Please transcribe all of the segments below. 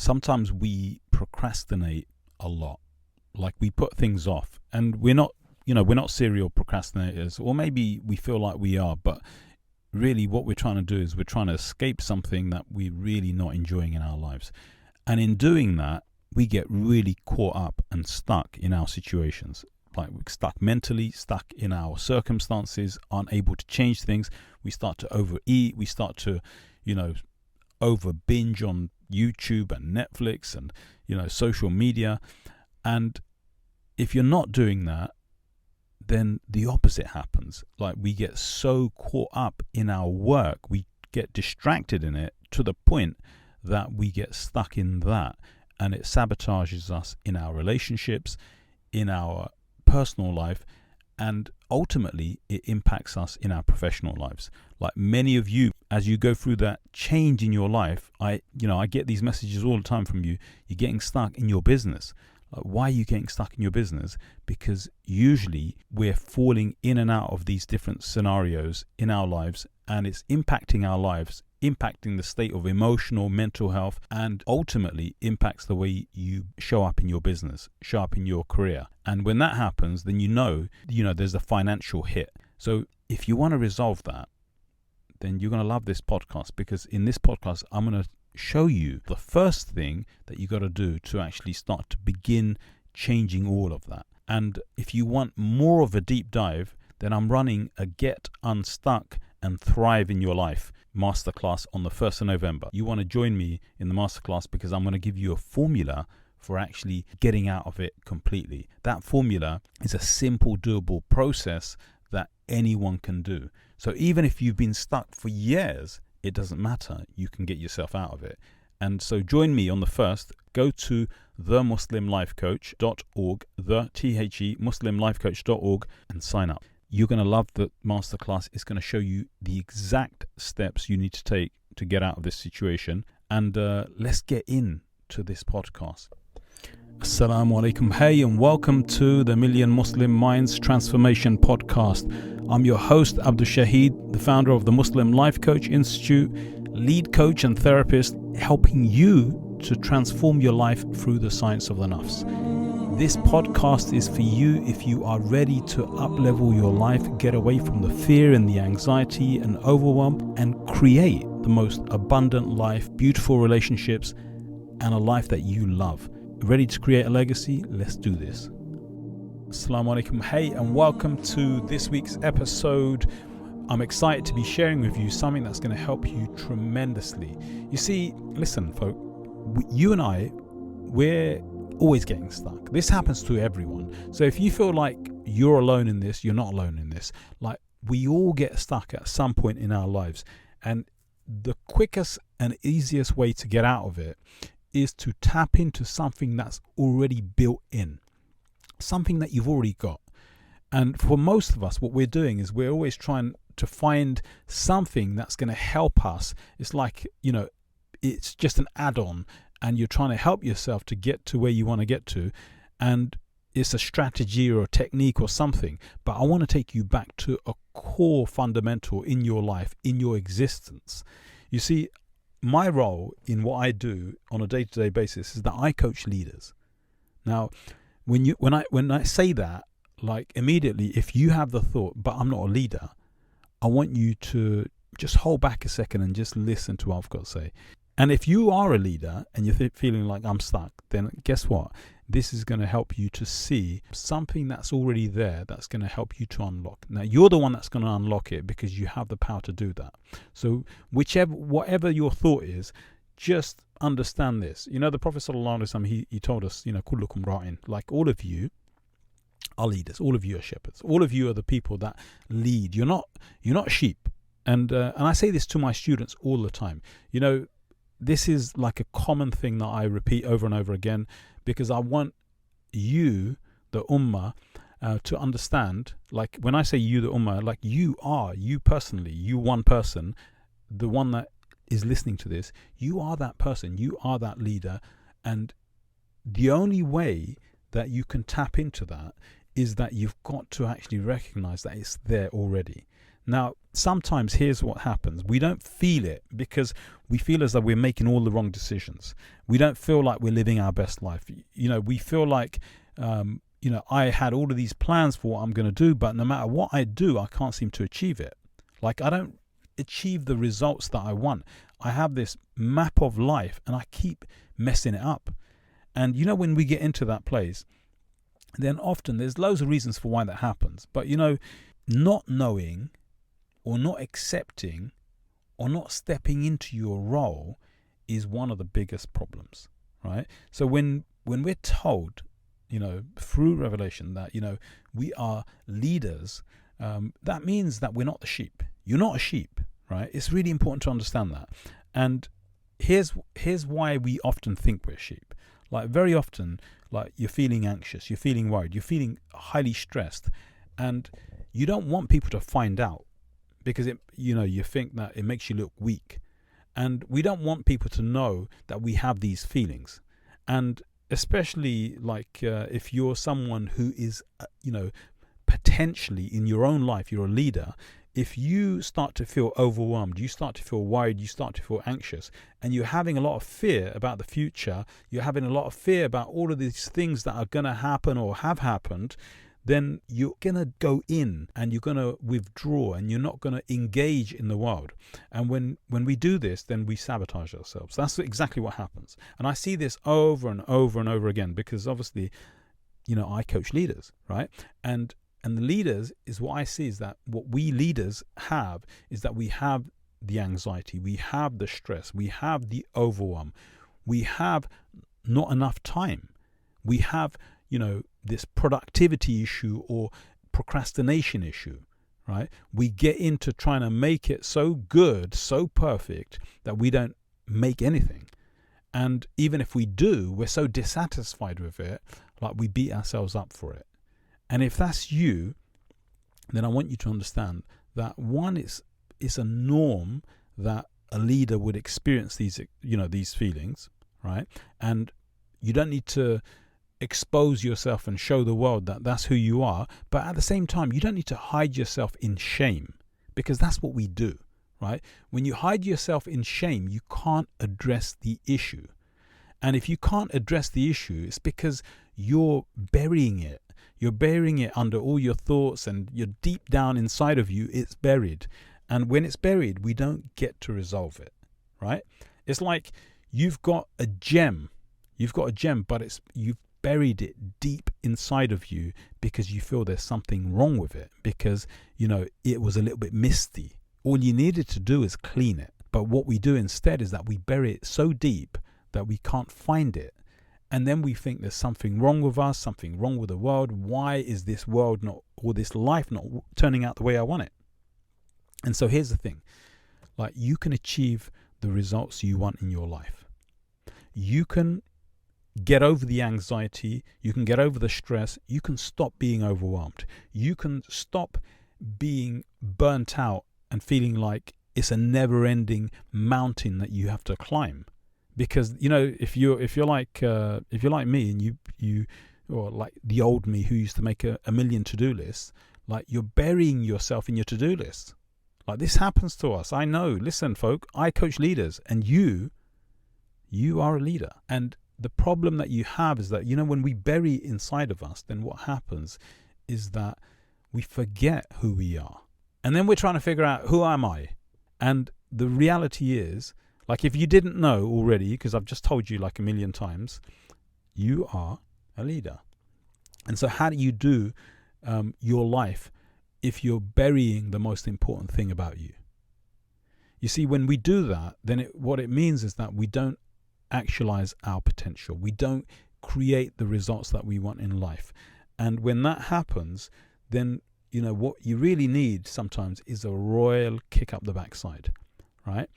sometimes we procrastinate a lot. Like we put things off, and we're not serial procrastinators, or maybe we feel like we are, but really what we're trying to do is we're trying to escape something that we're really not enjoying in our lives. And in doing that, we get really caught up and stuck in our situations. Like we're stuck mentally, stuck in our circumstances, unable to change things. We start to overeat. We start to, over binge on YouTube and Netflix and, social media. And if you're not doing that, then the opposite happens. Like we get so caught up in our work, we get distracted in it to the point that we get stuck in that, and it sabotages us in our relationships, in our personal life, and ultimately it impacts us in our professional lives. Like many of you, as you go through that change in your life, I get these messages all the time from you. You're getting stuck in your business. Like, why are you getting stuck in your business? Because usually we're falling in and out of these different scenarios in our lives, and it's impacting our lives, impacting the state of emotional, mental health, and ultimately impacts the way you show up in your business, show up in your career. And when that happens, then there's a financial hit. So if you want to resolve that, then you're going to love this podcast, because in this podcast, I'm going to show you the first thing that you got to do to actually start to begin changing all of that. And if you want more of a deep dive, then I'm running a Get Unstuck and Thrive in Your Life masterclass on the 1st of November. You want to join me in the masterclass because I'm going to give you a formula for actually getting out of it completely. That formula is a simple, doable process that anyone can do. So even if you've been stuck for years, it doesn't matter. You can get yourself out of it. And so join me on the 1st. Go to themuslimlifecoach.org, muslimlifecoach.org, and sign up. You're going to love the masterclass. It's going to show you the exact steps you need to take to get out of this situation. And let's get into this podcast. Assalamu alaikum. Hey, and welcome to the Million Muslim Minds Transformation Podcast. I'm your host, Abdul Shahid, the founder of the Muslim Life Coach Institute, lead coach and therapist, helping you to transform your life through the science of the Nafs. This podcast is for you if you are ready to up-level your life, get away from the fear and the anxiety and overwhelm, and create the most abundant life, beautiful relationships, and a life that you love. Ready to create a legacy? Let's do this. Assalamu alaikum. Hey, and welcome to this week's episode. I'm excited to be sharing with you something that's going to help you tremendously. You see, listen, folk, you and I, we're always getting stuck. This happens to everyone. So if you feel like you're alone in this, you're not alone in this. Like, we all get stuck at some point in our lives. And the quickest and easiest way to get out of it is to tap into something that's already built in, something that you've already got. And for most of us, what we're doing is we're always trying to find something that's going to help us. It's like, it's just an add-on, and you're trying to help yourself to get to where you want to get to. And it's a strategy or a technique or something. But I want to take you back to a core fundamental in your life, in your existence. You see, my role in what I do on a day-to-day basis is that I coach leaders. Now, when I say that, like immediately, if you have the thought, but I'm not a leader, I want you to just hold back a second and just listen to what I've got to say. And if you are a leader and you're feeling like I'm stuck, then guess what? This is going to help you to see something that's already there that's going to help you to unlock. Now, you're the one that's going to unlock it because you have the power to do that. So whatever your thought is, just understand this. The Prophet ﷺ, he told us, kullukum ra'in, like all of you are leaders, all of you are shepherds, all of you are the people that lead. You're not sheep. And I say this to my students all the time. This is like a common thing that I repeat over and over again, because I want you, the ummah, to understand, like when I say you, the ummah, like you personally, you one person, the one that is listening to this, you are that person, you are that leader. And the only way that you can tap into that is that you've got to actually recognize that it's there already. Now, sometimes here's what happens. We don't feel it because we feel as though we're making all the wrong decisions. We don't feel like we're living our best life. We feel like, I had all of these plans for what I'm going to do, but no matter what I do, I can't seem to achieve it. Like, I don't achieve the results that I want. I have this map of life and I keep messing it up. And when we get into that place, then often there's loads of reasons for why that happens. But not knowing or not accepting or not stepping into your role is one of the biggest problems, right? So when we're told, through revelation that, we are leaders, that means that we're not the sheep. You're not a sheep, right? It's really important to understand that. And here's why we often think we're sheep. Like, very often, like, you're feeling anxious, you're feeling worried, you're feeling highly stressed, and you don't want people to find out because you think that it makes you look weak. And we don't want people to know that we have these feelings. And especially if you're someone who is, potentially in your own life, you're a leader. If you start to feel overwhelmed, you start to feel worried, you start to feel anxious, and you're having a lot of fear about the future, you're having a lot of fear about all of these things that are going to happen or have happened, then you're going to go in and you're going to withdraw and you're not going to engage in the world. And when we do this, then we sabotage ourselves. That's exactly what happens. And I see this over and over and over again because obviously, I coach leaders, right? And the leaders is what I see is that what we leaders have is that we have the anxiety, we have the stress, we have the overwhelm, we have not enough time, we have, this productivity issue or procrastination issue, right? We get into trying to make it so good, so perfect that we don't make anything. And even if we do, we're so dissatisfied with it, like we beat ourselves up for it. And if that's you, then I want you to understand that one, it's a norm that a leader would experience these feelings, right? And you don't need to expose yourself and show the world that that's who you are. But at the same time, you don't need to hide yourself in shame because that's what we do, right? When you hide yourself in shame, you can't address the issue. And if you can't address the issue, it's because you're burying it. You're burying it under all your thoughts and you're deep down inside of you, it's buried. And when it's buried, we don't get to resolve it, right? It's like you've got a gem, but you've buried it deep inside of you because you feel there's something wrong with it because, it was a little bit misty. All you needed to do is clean it. But what we do instead is that we bury it so deep that we can't find it. And then we think there's something wrong with us, something wrong with the world. Why is this world not, or this life not turning out the way I want it? And so here's the thing, like you can achieve the results you want in your life. You can get over the anxiety. You can get over the stress. You can stop being overwhelmed. You can stop being burnt out and feeling like it's a never-ending mountain that you have to climb. Because if you're like me and you or like the old me who used to make a million to-do lists, like you're burying yourself in your to-do list. Like this happens to us. I know. Listen, folk, I coach leaders, and you are a leader. And the problem that you have is that when we bury inside of us, then what happens is that we forget who we are, and then we're trying to figure out who am I. And the reality is, like if you didn't know already, because I've just told you like a million times, you are a leader. And so how do you do your life if you're burying the most important thing about you? You see, when we do that, then what it means is that we don't actualize our potential. We don't create the results that we want in life. And when that happens, then, what you really need sometimes is a royal kick up the backside, right?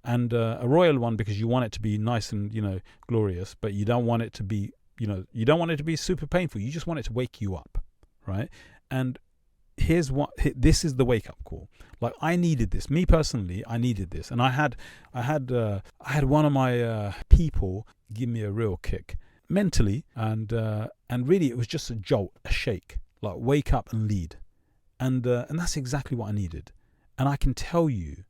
And a royal one because you want it to be nice and, glorious, but you don't want it to be, you don't want it to be super painful. You just want it to wake you up, right? And this is the wake up call. Like I needed this. Me personally, I needed this. And I had one of my people give me a real kick mentally. And really it was just a jolt, a shake, like wake up and lead. And that's exactly what I needed. And I can tell you,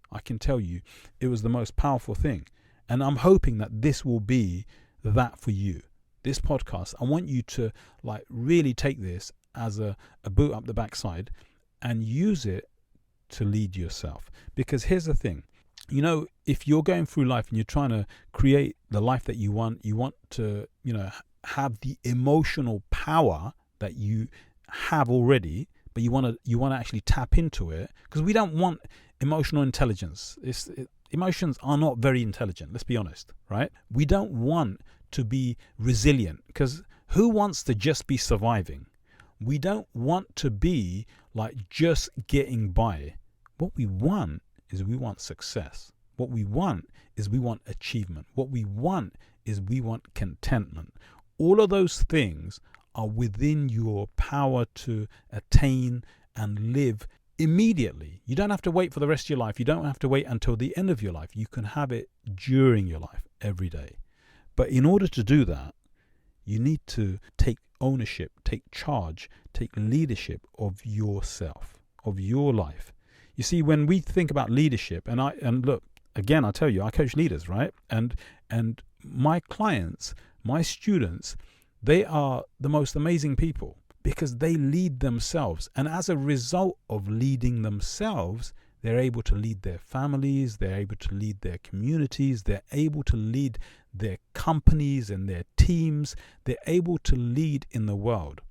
it was the most powerful thing. And I'm hoping that this will be that for you. This podcast, I want you to like really take this as a boot up the backside and use it to lead yourself. Because here's the thing, you know, if you're going through life and you're trying to create the life that you want to, you know, have the emotional power that you have already, but you want to actually tap into it, because we don't want emotional intelligence. Emotions are not very intelligent, let's be honest, right? We don't want to be resilient, because who wants to just be surviving? We don't want to be like just getting by. What we want is we want success. What we want is we want achievement. What we want is we want contentment. All of those things are within your power to attain and live immediately. You don't have to wait for the rest of your life. You don't have to wait until the end of your life. You can have it during your life, every day. But in order to do that, you need to take ownership, take charge, take leadership of yourself, of your life. You see, when we think about leadership, and look, again, I tell you, I coach leaders, right? And my clients, my students, they are the most amazing people because they lead themselves. And as a result of leading themselves, they're able to lead their families, they're able to lead their communities, they're able to lead their companies and their teams, they're able to lead in the world.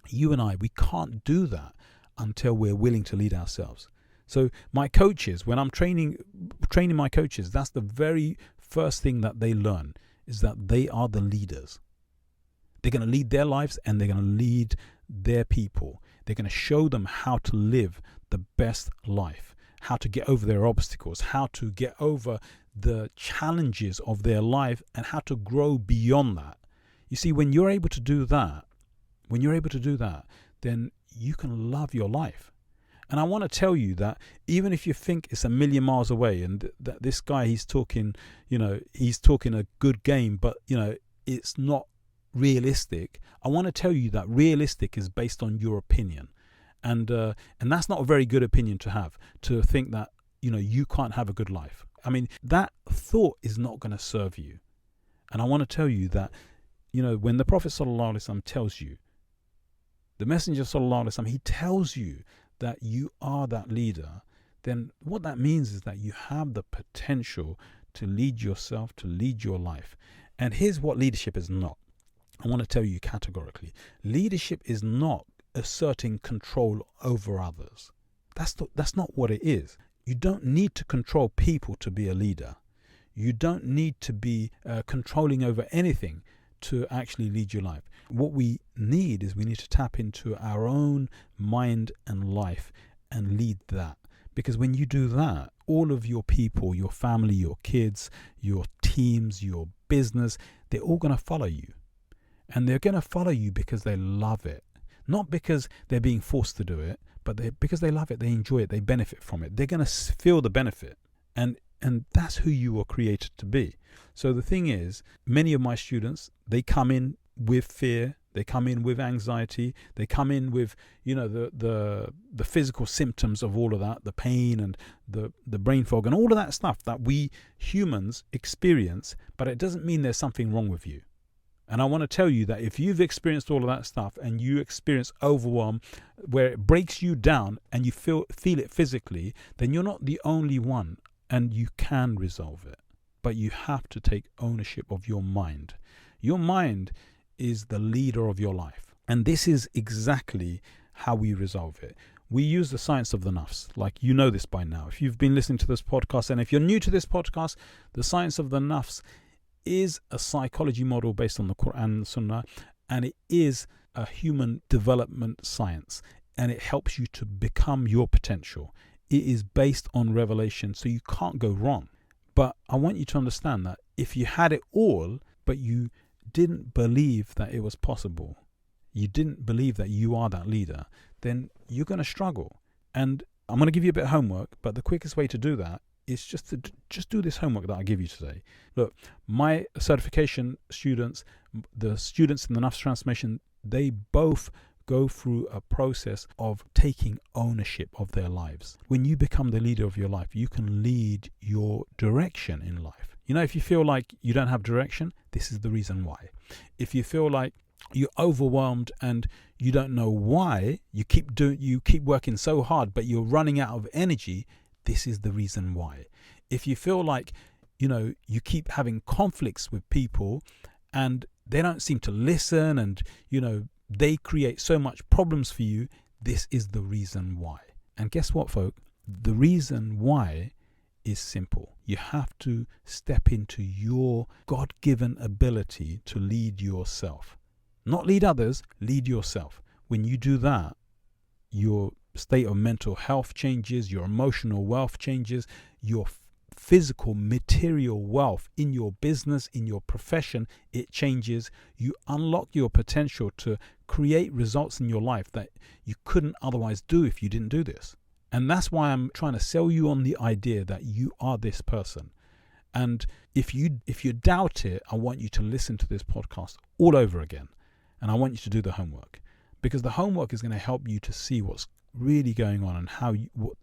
You and I, we can't do that until we're willing to lead ourselves. So my coaches, when I'm training my coaches, that's the very first thing that they learn, is that they are the leaders. They're going to lead their lives and they're going to lead their people. They're going to show them how to live the best life, how to get over their obstacles, how to get over the challenges of their life, and how to grow beyond that. You see, when you're able to do that, then you can love your life. And I want to tell you that even if you think it's a million miles away and that this guy, he's talking a good game, but, you know, it's not realistic. I want to tell you that realistic is based on your opinion. And that's not a very good opinion to have, to think that, you know, you can't have a good life. I mean, that thought is not going to serve you. And I want to tell you that, you know, when the Prophet ﷺ tells you, the Messenger ﷺ, he tells you that you are that leader, then what that means is that you have the potential to lead yourself, to lead your life. And here's what leadership is not. I want to tell you categorically. Leadership is not asserting control over others. That's not what it is. You don't need to control people to be a leader. You don't need to be controlling over anything to actually lead your life. What we need is we need to tap into our own mind and life and lead that. Because when you do that, all of your people, your family, your kids, your teams, your business, they're all going to follow you. And they're going to follow you because they love it. Not because they're being forced to do it, but because they love it, they enjoy it, they benefit from it. They're going to feel the benefit. And that's who you were created to be. So the thing is, many of my students, they come in with fear, they come in with anxiety, they come in with, you know, the physical symptoms of all of that, the pain and the brain fog and all of that stuff that we humans experience, but it doesn't mean there's something wrong with you. And I want to tell you that if you've experienced all of that stuff and you experience overwhelm where it breaks you down and you feel it physically, then you're not the only one and you can resolve it. But you have to take ownership of your mind. Your mind is the leader of your life. And this is exactly how we resolve it. We use the science of the Nafs. Like, you know this by now. If you've been listening to this podcast, and if you're new to this podcast, the science of the Nafs is a psychology model based on the Quran and Sunnah, and it is a human development science, and it helps you to become your potential. It is based on revelation, so you can't go wrong. But I want you to understand that if you had it all, but you didn't believe that it was possible, you didn't believe that you are that leader, then you're going to struggle. And I'm going to give you a bit of homework, but the quickest way to do that is just to do this homework that I give you today. Look, my certification students, the students in the Nafs transformation, they both go through a process of taking ownership of their lives. When you become the leader of your life, you can lead your direction in life. You know, if you feel like you don't have direction, this is the reason why. If you feel like you're overwhelmed and you don't know why, you keep working so hard, but you're running out of energy, this is the reason why. If you feel like, you know, you keep having conflicts with people and they don't seem to listen and, you know, they create so much problems for you, this is the reason why. And guess what, folk? The reason why is simple. You have to step into your God-given ability to lead yourself. Not lead others, lead yourself. When you do that, your state of mental health changes, your emotional wealth changes, your physical material wealth in your business, in your profession, it changes. You unlock your potential to create results in your life that you couldn't otherwise do if you didn't do this. And that's why I'm trying to sell you on the idea that you are this person. And if you doubt it, I want you to listen to this podcast all over again. And I want you to do the homework, because the homework is going to help you to see what's really going on and how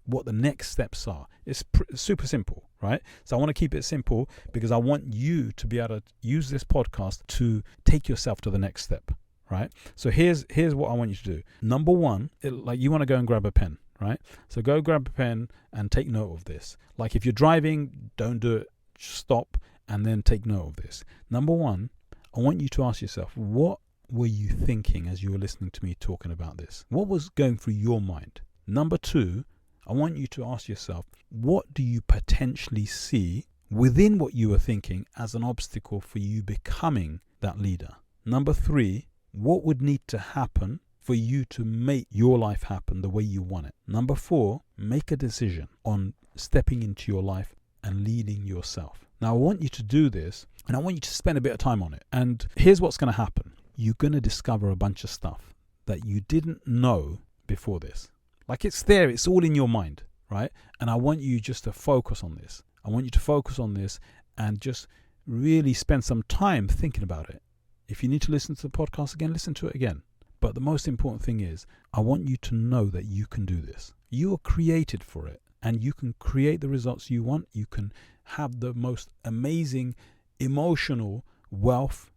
what the next steps are. It's super simple, right? So I want to keep it simple because I want you to be able to use this podcast to take yourself to the next step, right? So here's what I want you to do. Number one, like you want to go and grab a pen, right? So go grab a pen and take note of this. Like if you're driving, don't do it. Stop and then take note of this. Number one, I want you to ask yourself, what were you thinking as you were listening to me talking about this? What was going through your mind? Number two, I want you to ask yourself, what do you potentially see within what you were thinking as an obstacle for you becoming that leader? Number three, what would need to happen for you to make your life happen the way you want it? Number four, make a decision on stepping into your life and leading yourself. Now, I want you to do this and I want you to spend a bit of time on it. And here's what's going to happen. You're going to discover a bunch of stuff that you didn't know before this. Like it's there, it's all in your mind, right? And I want you just to focus on this. I want you to focus on this and just really spend some time thinking about it. If you need to listen to the podcast again, listen to it again. But the most important thing is, I want you to know that you can do this. You are created for it and you can create the results you want. You can have the most amazing emotional wealth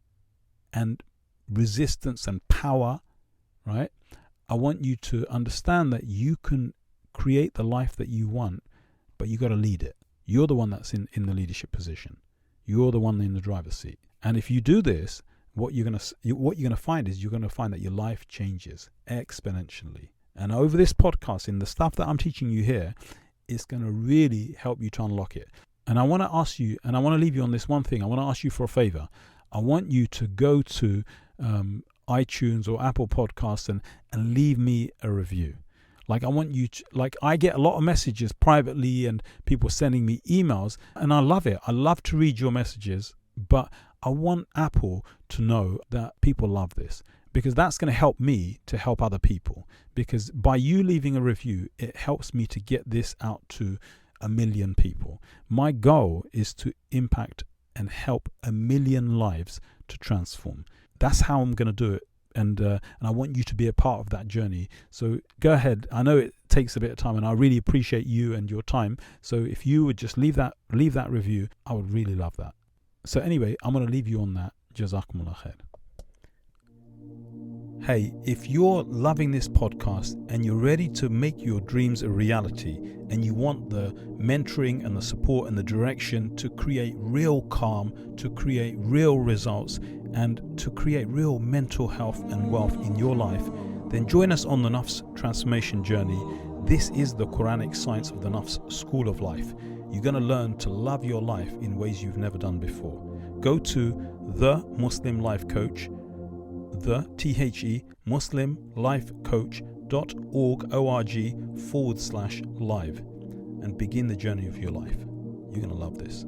and resistance and power, right? I want you to understand that you can create the life that you want, but you got to lead it. You're the one that's in the leadership position. You're the one in the driver's seat. And if you do this, what you're gonna find is you're gonna find that your life changes exponentially. And over this podcast, in the stuff that I'm teaching you here, it's gonna really help you to unlock it. And I want to ask you, and I want to leave you on this one thing. I want to ask you for a favor. I want you to go to iTunes or Apple Podcasts and leave me a review. Like I want you to, like I get a lot of messages privately and people sending me emails and I love it. I love to read your messages, but I want Apple to know that people love this, because that's going to help me to help other people. Because by you leaving a review, it helps me to get this out to 1 million people. My goal is to impact and help 1 million lives to transform. That's how I'm going to do it. And I want you to be a part of that journey. So go ahead. I know it takes a bit of time and I really appreciate you and your time. So if you would just leave that review, I would really love that. So anyway, I'm going to leave you on that. Jazakumullah khair. Hey, if you're loving this podcast and you're ready to make your dreams a reality and you want the mentoring and the support and the direction to create real calm, to create real results, and to create real mental health and wealth in your life, then join us on the Nafs transformation journey. This is the Quranic science of the Nafs school of life. You're going to learn to love your life in ways you've never done before. Go to the Muslim Life Coach, the THE muslimlifecoach.org/live and begin the journey of your life. You're going to love this.